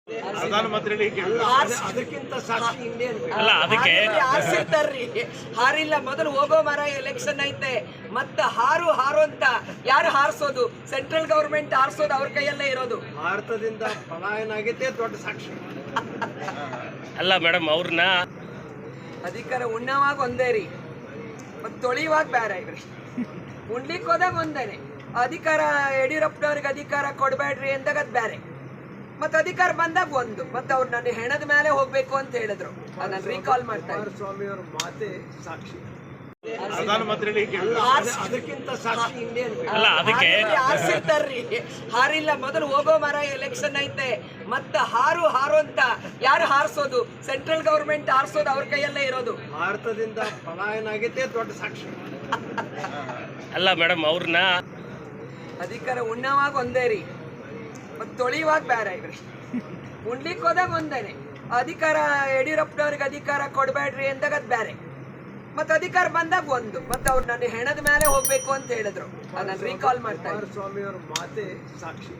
ಪ್ರಧಾನಮಂತ್ರಿ ಅದಕ್ಕಿಂತ ಸಾಕ್ಷಿ ಇನ್ನೇನು ಅಲ್ಲ ಅದಕ್ಕೆ ಹಾರಿಸಿರ್ತಾರ್ರಿ. ಹಾರಿಲ್ಲ, ಮೊದಲು ಹೋಗೋ ಮರ ಎಲೆಕ್ಷನ್ ಐತೆ, ಮತ್ತ ಹಾರು ಅಂತ ಯಾರು ಹಾರಿಸೋದು? ಸೆಂಟ್ರಲ್ ಗವರ್ಮೆಂಟ್ ಹಾರಿಸೋದು ಅವ್ರ ಕೈಯಲ್ಲೇ ಇರೋದು. ಭಾರತದಿಂದ ಪಲಾಯನ ಆಗಿದ್ದೇ ದೊಡ್ಡ ಸಾಕ್ಷಿ. ಅಲ್ಲ ಮೇಡಮ್, ಅವ್ರನ್ನ ಅಧಿಕಾರ ಉಣ್ಣವಾಗ ಒಂದೇ ರೀ, ಮತ್ತೆ ತೊಳಿವಾಗ ಬೇರೆ ಇವ್ರಿ. ಉಣ್ಲಿಕ್ಕೆ ಹೋದಾಗ ಒಂದೇನೆ. ಅಧಿಕಾರ ಯಡಿಯೂರಪ್ಪನವ್ರಿಗೆ ಅಧಿಕಾರ ಕೊಡಬೇಡ್ರಿ ಅಂದಾಗ ಅದು ಬೇರೆ, ಮತ್ತೆ ಅಧಿಕಾರ ಬಂದಾಗ ಒಂದು. ಮತ್ತೆ ಅವ್ರು ನನ್ನ ಹೆಣದ ಮೇಲೆ ಹೋಗ್ಬೇಕು ಅಂತ ಹೇಳಿದ್ರು, ಅದನ್ನ ರೀಕಾಲ್ ಮಾಡ್ತಾ ಇದ್ರು. ಸ್ವಾಮಿ ಅವ್ರ ಮಾತೆ ಸಾಕ್ಷಿ. ಪ್ರಧಾನಮಂತ್ರಿ ಅದಕ್ಕಿಂತ ಸಾಕ್ಷಿ ಇನ್ನೇನು ಅಲ್ಲ ಅದಕ್ಕೆ ಹಾರಿಸಿರ್ತಾರ್ರಿ. ಹಾರಿಲ್ಲ, ಮೊದಲು ಹೋಗೋ ಮರ ಎಲೆಕ್ಷನ್ ಐತೆ, ಮತ್ತ ಹಾರು ಅಂತ ಯಾರು ಹಾರಿಸೋದು? ಸೆಂಟ್ರಲ್ ಗವರ್ಮೆಂಟ್ ಹಾರಿಸೋದು ಅವ್ರ ಕೈಯಲ್ಲೇ ಇರೋದು. ಭಾರತದಿಂದ ಪಲಾಯನ ಆಗಿದ್ದೇ ದೊಡ್ಡ ಸಾಕ್ಷಿ. ಅಲ್ಲ ಮೇಡಮ್, ಅವ್ರನ್ನ ಅಧಿಕಾರ ಉಣ್ಣವಾಗ ಒಂದೇ ರೀ, ಮತ್ತೆ ತೊಳಿವಾಗ ಬೇರೆ ಇವ್ರಿ. ಉಣ್ಲಿಕ್ಕೆ ಹೋದಾಗ ಒಂದೇನೆ. ಅಧಿಕಾರ ಯಡಿಯೂರಪ್ಪನವ್ರಿಗೆ ಅಧಿಕಾರ ಕೊಡಬೇಡ್ರಿ ಅಂದಾಗ ಅದು ಬೇರೆ, ಮತ್ತೆ ಅಧಿಕಾರ ಬಂದಾಗ ಒಂದು. ಮತ್ತೆ ಅವ್ರು ನನ್ನ ಹೆಣದ ಮೇಲೆ ಹೋಗ್ಬೇಕು ಅಂತ ಹೇಳಿದ್ರು, ಅದನ್ನ ರೀಕಾಲ್ ಮಾಡ್ತಾ ಇದ್ರು. ಸ್ವಾಮಿ ಅವ್ರ ಮಾತೆ ಸಾಕ್ಷಿ.